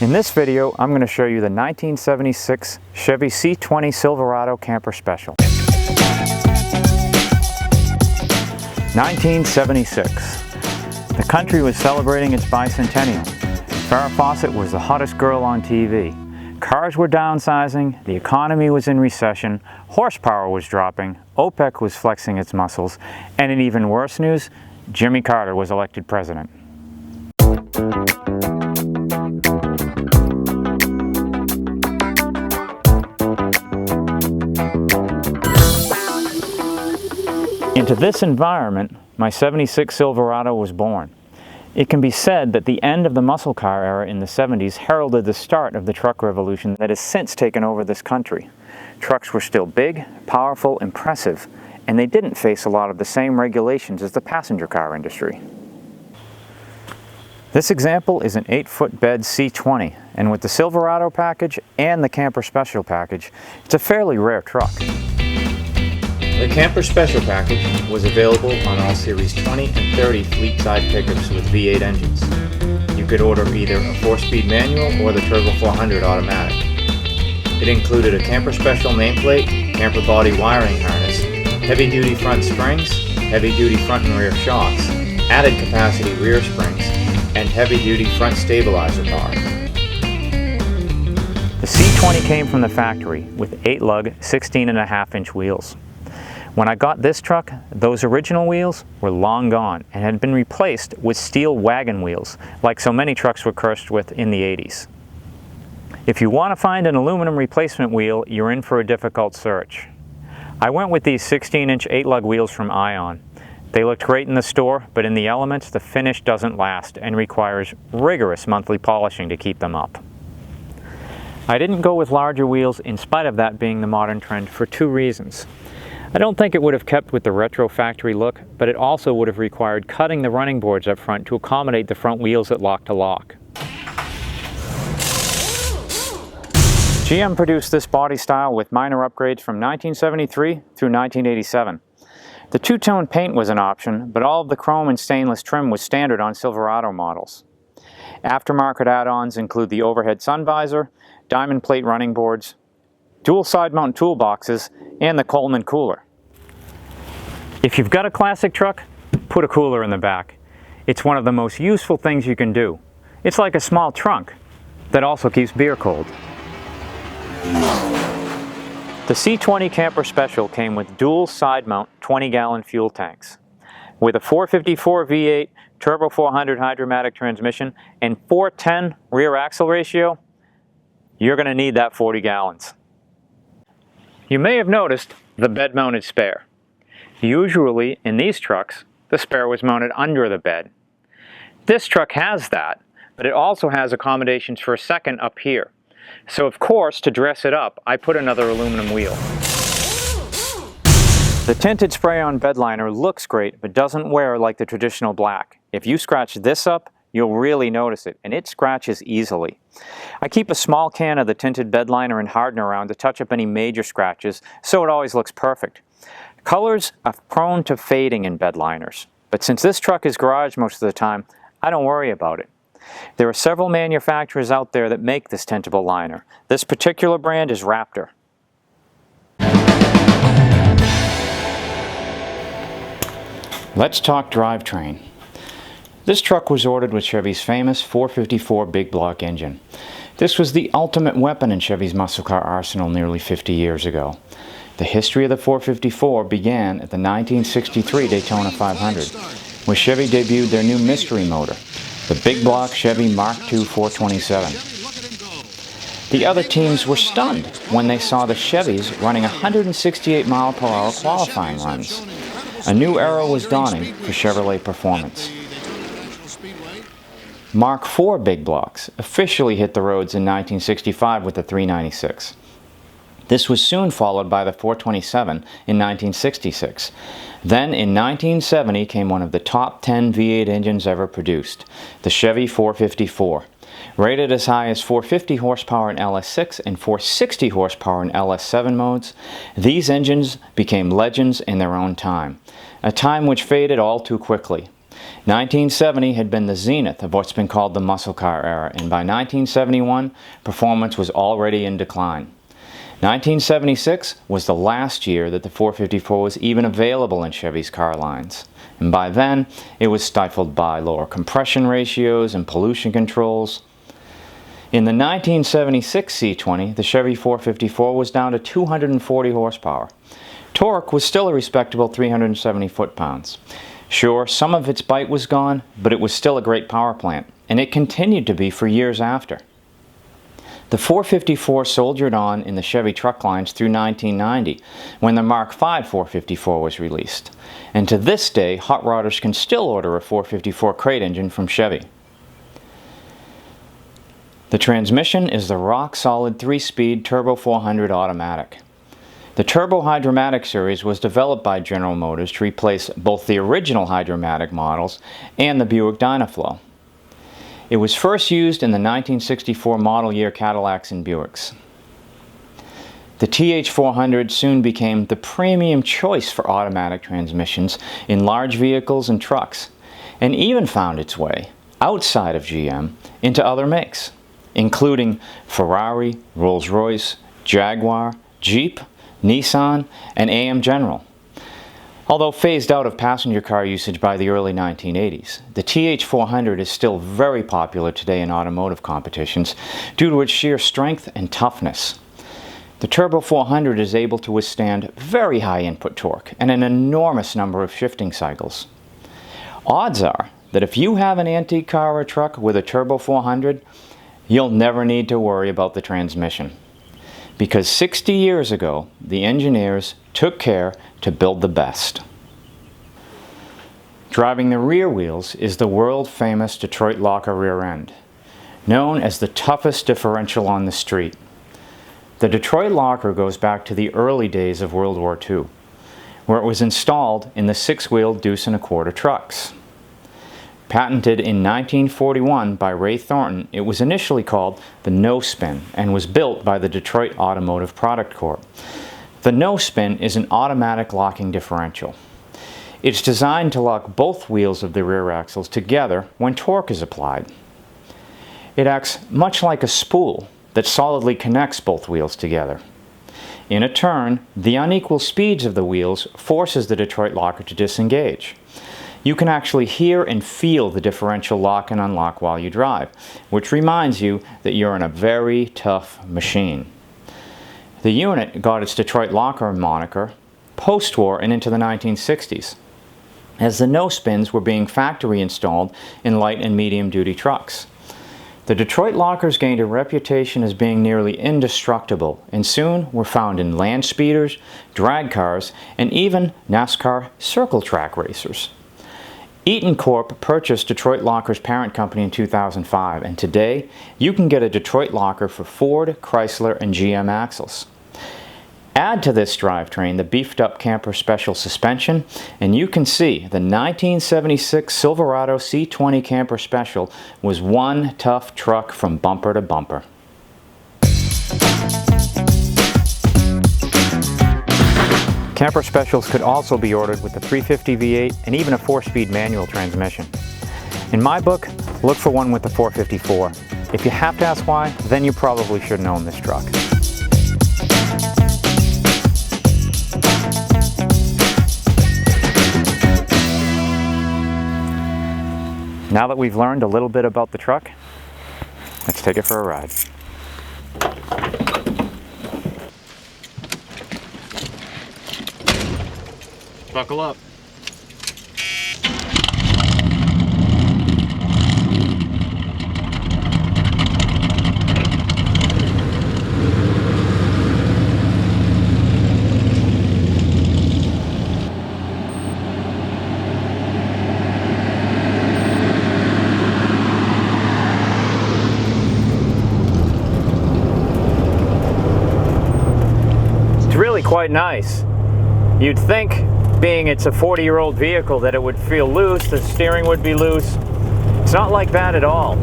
In this video, I'm going to show you the 1976 Chevy C20 Silverado Camper Special. 1976. The country was celebrating its bicentennial. Farrah Fawcett was the hottest girl on TV. Cars were downsizing, the economy was in recession, horsepower was dropping, OPEC was flexing its muscles, and in even worse news, Jimmy Carter was elected president. Into this environment, my '76 Silverado was born. It can be said that the end of the muscle car era in the '70s heralded the start of the truck revolution that has since taken over this country. Trucks were still big, powerful, impressive, and they didn't face a lot of the same regulations as the passenger car industry. This example is an 8-foot bed C20, and with the Silverado package and the Camper Special package, it's a fairly rare truck. The Camper Special package was available on all Series 20 and 30 fleet-side pickups with V8 engines. You could order either a 4-speed manual or the Turbo 400 automatic. It included a Camper Special nameplate, camper body wiring harness, heavy-duty front springs, heavy-duty front and rear shocks, added capacity rear springs, and heavy-duty front stabilizer bar. The C20 came from the factory with 8-lug, 16.5-inch wheels. When I got this truck, those original wheels were long gone and had been replaced with steel wagon wheels, like so many trucks were cursed with in the 80s. If you want to find an aluminum replacement wheel, you're in for a difficult search. I went with these 16-inch 8-lug wheels from Ion. They looked great in the store, but in the elements, the finish doesn't last and requires rigorous monthly polishing to keep them up. I didn't go with larger wheels in spite of that being the modern trend for two reasons. I don't think it would have kept with the retro factory look, but it also would have required cutting the running boards up front to accommodate the front wheels that lock to lock. GM produced this body style with minor upgrades from 1973 through 1987. The two-tone paint was an option, but all of the chrome and stainless trim was standard on Silverado models. Aftermarket add-ons include the overhead sun visor, diamond plate running boards, dual side mount toolboxes, and the Coleman cooler. If you've got a classic truck, put a cooler in the back. It's one of the most useful things you can do. It's like a small trunk that also keeps beer cold. The C20 Camper Special came with dual side mount 20-gallon fuel tanks. With a 454 V8 Turbo 400 hydromatic transmission and 410 rear axle ratio, you're going to need that 40 gallons. You may have noticed the bed-mounted spare. Usually, in these trucks, the spare was mounted under the bed. This truck has that, but it also has accommodations for a second up here. So of course, to dress it up, I put another aluminum wheel. The tinted spray-on bed liner looks great, but doesn't wear like the traditional black. If you scratch this up, you'll really notice it, and it scratches easily. I keep a small can of the tinted bed liner and hardener around to touch up any major scratches, so it always looks perfect. Colors are prone to fading in bed liners, but since this truck is garage most of the time, I don't worry about it. There are several manufacturers out there that make this tintable liner. This particular brand is Raptor. Let's talk drivetrain. This truck was ordered with Chevy's famous 454 big block engine. This was the ultimate weapon in Chevy's muscle car arsenal nearly 50 years ago. The history of the 454 began at the 1963 Daytona 500, where Chevy debuted their new mystery motor, the big block Chevy Mark II 427. The other teams were stunned when they saw the Chevys running 168 mile-per-hour qualifying runs. A new era was dawning for Chevrolet performance. Mark IV big blocks officially hit the roads in 1965 with the 396. This was soon followed by the 427 in 1966. Then in 1970 came one of the top 10 V8 engines ever produced, the Chevy 454. Rated as high as 450 horsepower in LS6 and 460 horsepower in LS7 modes, these engines became legends in their own time, a time which faded all too quickly. 1970 had been the zenith of what's been called the muscle car era, and by 1971, performance was already in decline. 1976 was the last year that the 454 was even available in Chevy's car lines, and by then it was stifled by lower compression ratios and pollution controls. In the 1976 C20, the Chevy 454 was down to 240 horsepower. Torque was still a respectable 370 foot-pounds. Sure, some of its bite was gone, but it was still a great power plant, and it continued to be for years after. The 454 soldiered on in the Chevy truck lines through 1990, when the Mark V 454 was released. And to this day, hot rodders can still order a 454 crate engine from Chevy. The transmission is the rock-solid 3-speed Turbo 400 automatic. The Turbo Hydromatic series was developed by General Motors to replace both the original Hydromatic models and the Buick Dynaflow. It was first used in the 1964 model year Cadillacs and Buicks. The TH400 soon became the premium choice for automatic transmissions in large vehicles and trucks, and even found its way outside of GM into other makes, including Ferrari, Rolls-Royce, Jaguar, Jeep, Nissan, and AM General. Although phased out of passenger car usage by the early 1980s, the TH400 is still very popular today in automotive competitions due to its sheer strength and toughness. The Turbo 400 is able to withstand very high input torque and an enormous number of shifting cycles. Odds are that if you have an antique car or truck with a Turbo 400, you'll never need to worry about the transmission. Because 60 years ago, the engineers took care to build the best. Driving the rear wheels is the world-famous Detroit locker rear end, known as the toughest differential on the street. The Detroit locker goes back to the early days of World War II, where it was installed in the 6-wheel deuce and a quarter trucks. Patented in 1941 by Ray Thornton, it was initially called the No-Spin and was built by the Detroit Automotive Product Corp. The No-Spin is an automatic locking differential. It's designed to lock both wheels of the rear axles together when torque is applied. It acts much like a spool that solidly connects both wheels together. In a turn, the unequal speeds of the wheels forces the Detroit locker to disengage. You can actually hear and feel the differential lock and unlock while you drive, which reminds you that you're in a very tough machine. The unit got its Detroit locker moniker post-war and into the 1960s, as the no-spins were being factory installed in light and medium-duty trucks. The Detroit lockers gained a reputation as being nearly indestructible, and soon were found in land speeders, drag cars, and even NASCAR circle track racers. Eaton Corp purchased Detroit Locker's parent company in 2005, and today you can get a Detroit Locker for Ford, Chrysler, and GM axles. Add to this drivetrain the beefed-up Camper Special suspension, and you can see the 1976 Silverado C20 Camper Special was one tough truck from bumper to bumper. Camper Specials could also be ordered with the 350 V8 and even a 4-speed manual transmission. In my book, look for one with the 454. If you have to ask why, then you probably shouldn't own this truck. Now that we've learned a little bit about the truck, let's take it for a ride. Buckle up. It's really quite nice. You'd think, being it's a 40-year-old vehicle, that it would feel loose, the steering would be loose. It's not like that at all.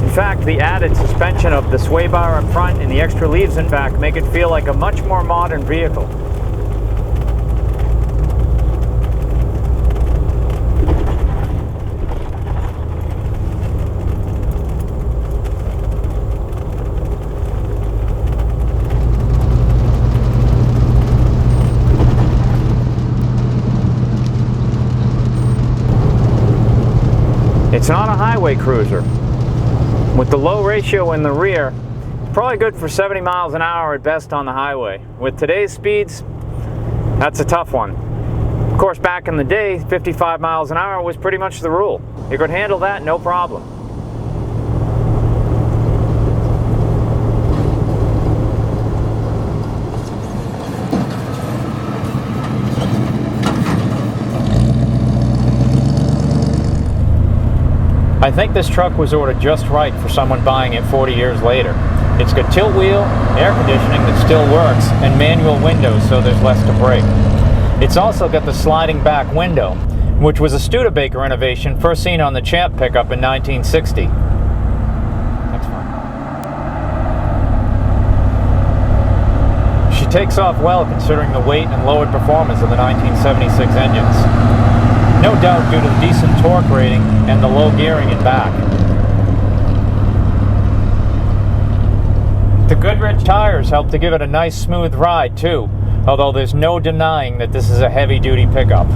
In fact, the added suspension of the sway bar up front and the extra leaves in back make it feel like a much more modern vehicle. highway cruiser. With the low ratio in the rear, it's probably good for 70 miles an hour at best on the highway. With today's speeds, that's a tough one. Of course, back in the day, 55 miles an hour was pretty much the rule. You could handle that, no problem. I think this truck was ordered just right for someone buying it 40 years later. It's got tilt wheel, air conditioning that still works, and manual windows so there's less to break. It's also got the sliding back window, which was a Studebaker innovation first seen on the Champ pickup in 1960. That's fine. She takes off well considering the weight and lowered performance of the 1976 engines. No doubt due to the decent torque rating and the low gearing in back. The Goodrich tires help to give it a nice smooth ride too, although there's no denying that this is a heavy-duty pickup.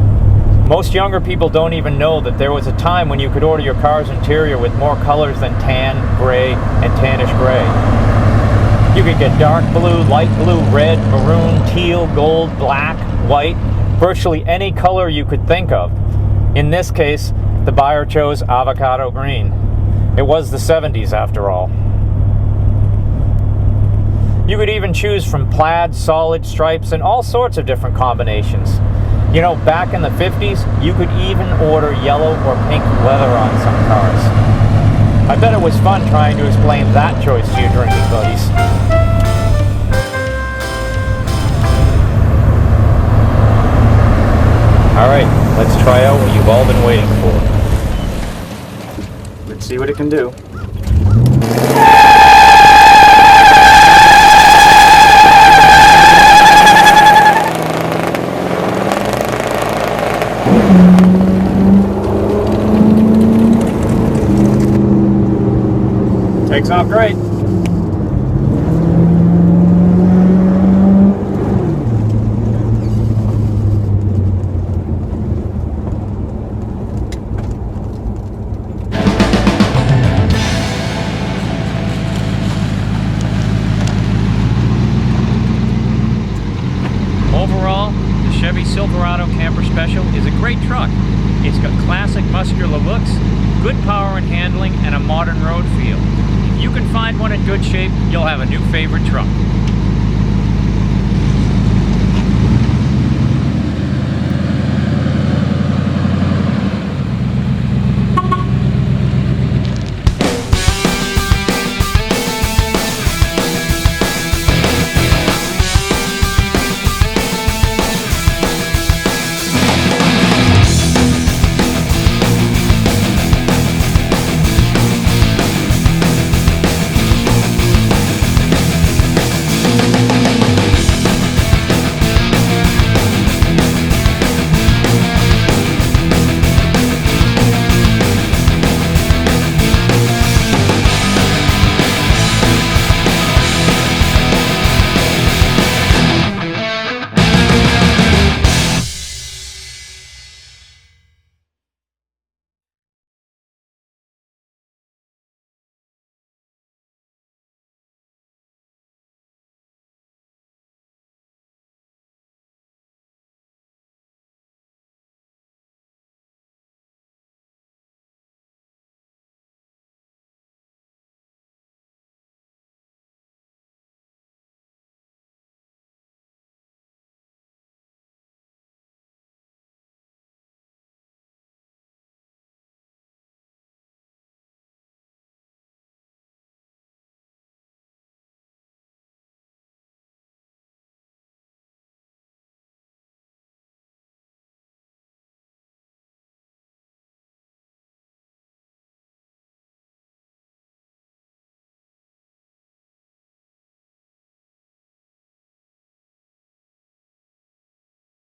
Most younger people don't even know that there was a time when you could order your car's interior with more colors than tan, gray, and tannish gray. You could get dark blue, light blue, red, maroon, teal, gold, black, white, virtually any color you could think of. In this case, the buyer chose avocado green. It was the 70s after all. You could even choose from plaid, solid, stripes, and all sorts of different combinations. You know, back in the 50s, you could even order yellow or pink leather on some cars. I bet it was fun trying to explain that choice to your drinking buddies. Alright, let's try out what you've all been waiting for. Let's see what it can do. Takes off great. Overall, the Chevy Silverado Camper Special is a great truck. It's got classic muscular looks, good power and handling, and a modern road feel. If you can find one in good shape, you'll have a new favorite truck.